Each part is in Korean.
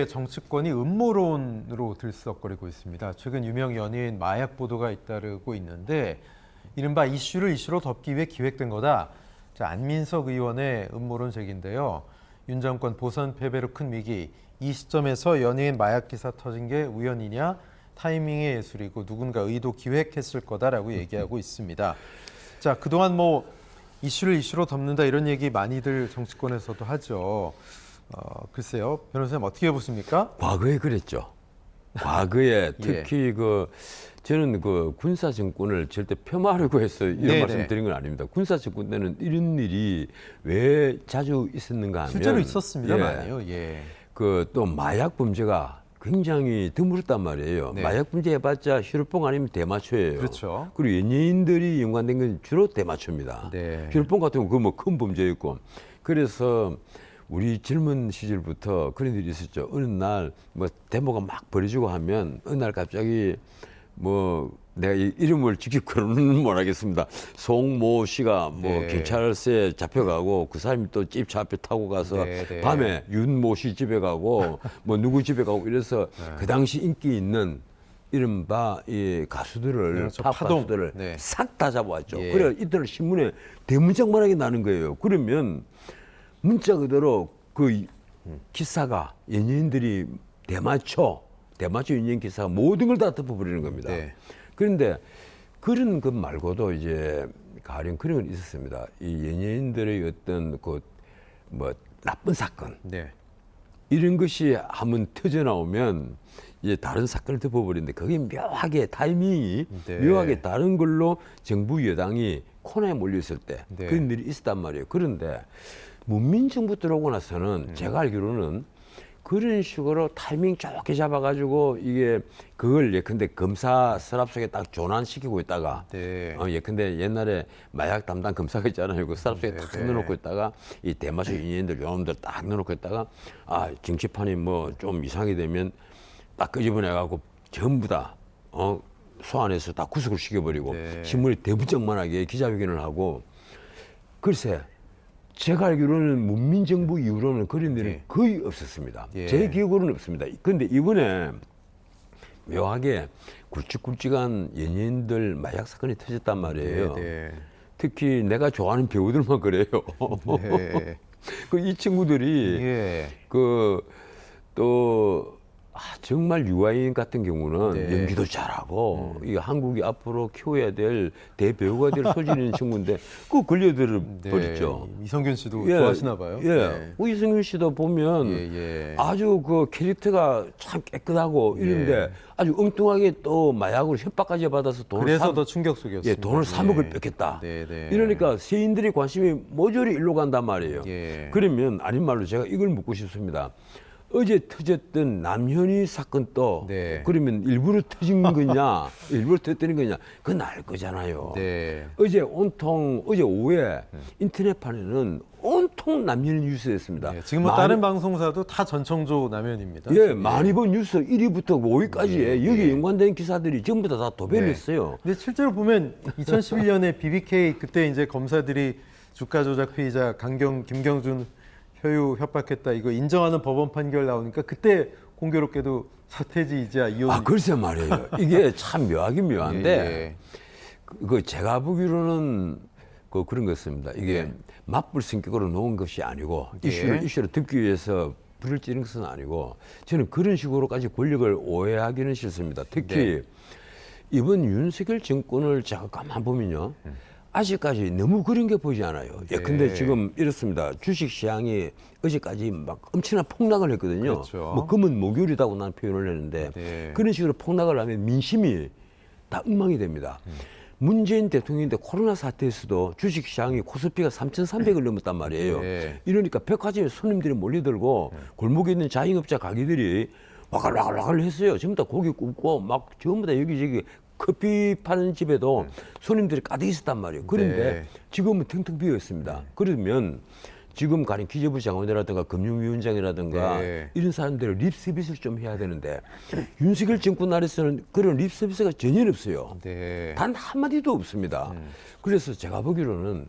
정치권이 음모론으로 들썩거리고 있습니다. 최근 유명 연예인 마약 보도가 잇따르고 있는데 이른바 이슈를 이슈로 덮기 위해 기획된 거다. 자, 안민석 의원의 음모론 제기인데요. 윤 정권 보선 패배로 큰 위기. 이 시점에서 연예인 마약 기사 터진 게 우연이냐? 타이밍의 예술이고 누군가 의도 기획했을 거다라고 얘기하고 있습니다. 자, 그동안 이슈를 이슈로 덮는다 이런 얘기 많이들 정치권에서도 하죠. 글쎄요, 변호사님 어떻게 보십니까? 과거에 그랬죠. 과거에 특히 저는 군사 정권을 절대 폄하하려고 해서 이런 말씀 드린 건 아닙니다. 군사 정권 때는 이런 일이 왜 자주 있었는가 하면 실제로 있었습니다, 많이요. 또 마약 범죄가 굉장히 드물었단 말이에요. 마약 범죄 해봤자 슈르뽕 아니면 대마초예요. 그렇죠. 그리고 연예인들이 연관된 건 주로 대마초입니다. 슈르뽕 같은 건 큰 범죄였고, 그래서 우리 젊은 시절부터 그런 일이 있었죠. 어느 날 데모가 막 벌어지고 하면 어느 날 갑자기 내가 이름을 지키고는 못하겠습니다. 송모 씨가 경찰서에 잡혀가고 그 사람이 또 집 앞에 타고 가서 밤에 윤모 씨 집에 가고 누구 집에 가고 이래서 그 당시 인기 있는 이른바 이 가수들을 팝 가수들을 싹 다 잡아왔죠. 그래 이들 신문에 대문짝만하게 나는 거예요. 그러면 문자 그대로 그 기사가 연예인들이 대마초 연예인 기사가 모든 걸 다 덮어버리는 겁니다. 그런데 그런 것 말고도 이제 가령 그런 건 있었습니다. 이 연예인들의 어떤 나쁜 사건 이런 것이 한번 터져 나오면 이제 다른 사건을 덮어버리는데 그게 묘하게 타이밍이 묘하게 다른 걸로 정부 여당이 코너에 몰려 있을 때 그런 일이 있었단 말이에요. 그런데 문민정부 들어오고 나서는 제가 알기로는 그런 식으로 타이밍 좋게 잡아가지고 이게 그걸 예컨대 검사 서랍 속에 딱 조난시키고 있다가 예컨대 옛날에 마약 담당 검사가 있잖아요. 그 서랍 속에 딱 넣어놓고 있다가 이 대마초 연예인들 요놈들 딱 넣어놓고 있다가 정치판이 좀 이상하게 되면 딱 끄집어내갖고 전부 다 소환해서 다 구속을 시켜버리고 신문이 대문짝만하게 기자회견을 하고 글쎄 제가 알기로는 문민정부 이후로는 그런 일은 거의 없었습니다. 제 기억으로는 없습니다. 그런데 이번에 묘하게 굵직굵직한 연예인들 마약 사건이 터졌단 말이에요. 특히 내가 좋아하는 배우들만 그래요. 이 친구들이 정말 유아인 같은 경우는 연기도 잘하고 이 한국이 앞으로 키워야 될 대배우가 될 소질 있는 친구인데 걸려들어 버렸죠. 이성균 씨도 좋아하시나 봐요. 이성균 씨도 보면 아주 그 캐릭터가 참 깨끗하고 이런데 아주 엉뚱하게 또 마약으로 협박까지 받아서 그래서 더 충격적이었습니다. 돈을 3억을 뺏겼다. 이러니까 세인들이 관심이 모조리 일로 간단 말이에요. 그러면 아닌 말로 제가 이걸 묻고 싶습니다. 어제 터졌던 남현희 사건도 그러면 일부러 터진 거냐, 일부러 터뜨린 거냐, 그건 알 거잖아요. 어제 오후에 인터넷판에는 온통 남현희 뉴스였습니다. 지금 다른 방송사도 다 전청조 남현입니다. 많이 본 뉴스 1위부터 5위까지 여기 연관된 기사들이 전부 다 도배를 했어요. 근데 실제로 보면 2011년에 BBK 그때 이제 검사들이 주가 조작 피의자 김경준 효유 협박했다 이거 인정하는 법원 판결 나오니까 그때 공교롭게도 서태지 이자 이혼. 글쎄 말이에요. 이게 참 묘하긴 묘한데 제가 보기로는 그런 것입니다. 이게 맞불 성격으로 놓은 것이 아니고 이슈를 덮기 위해서 불을 찌른 것은 아니고 저는 그런 식으로까지 권력을 오해하기는 싫습니다. 특히 이번 윤석열 정권을 제가 가만 보면요. 아직까지 너무 그런 게 보이지 않아요. 근데 지금 이렇습니다. 주식 시장이 어제까지 막 엄청난 폭락을 했거든요. 금은 목요일이라고 난 표현을 했는데 그런 식으로 폭락을 하면 민심이 다 엉망이 됩니다. 문재인 대통령인데 코로나 사태에서도 주식 시장이 코스피가 3,300을 넘었단 말이에요. 이러니까 백화점에 손님들이 몰려들고 골목에 있는 자영업자 가게들이 와글와글 했어요. 전부 다 고기 굽고 막 전부 다 여기저기 커피 파는 집에도 손님들이 가득 있었단 말이에요. 그런데 지금은 텅텅 비어 있습니다. 그러면 지금 가령 기재부 장관이라든가 금융위원장이라든가 이런 사람들을 립 서비스를 좀 해야 되는데 윤석열 정권 아래서는 그런 립 서비스가 전혀 없어요. 단 한마디도 없습니다. 그래서 제가 보기로는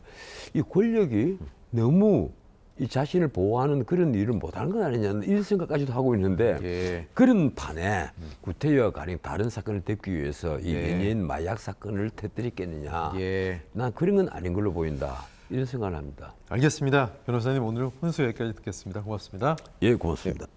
이 권력이 너무 이 자신을 보호하는 그런 일을 못하는 건 아니냐 이런 생각까지도 하고 있는데 예. 그런 판에 구태여 가령 다른 사건을 덮기 위해서 이 예. 연예인 마약 사건을 터뜨렸겠느냐. 예. 난 그런 건 아닌 걸로 보인다. 이런 생각을 합니다. 알겠습니다. 변호사님 오늘 혼수 여기까지 듣겠습니다. 고맙습니다. 예, 고맙습니다.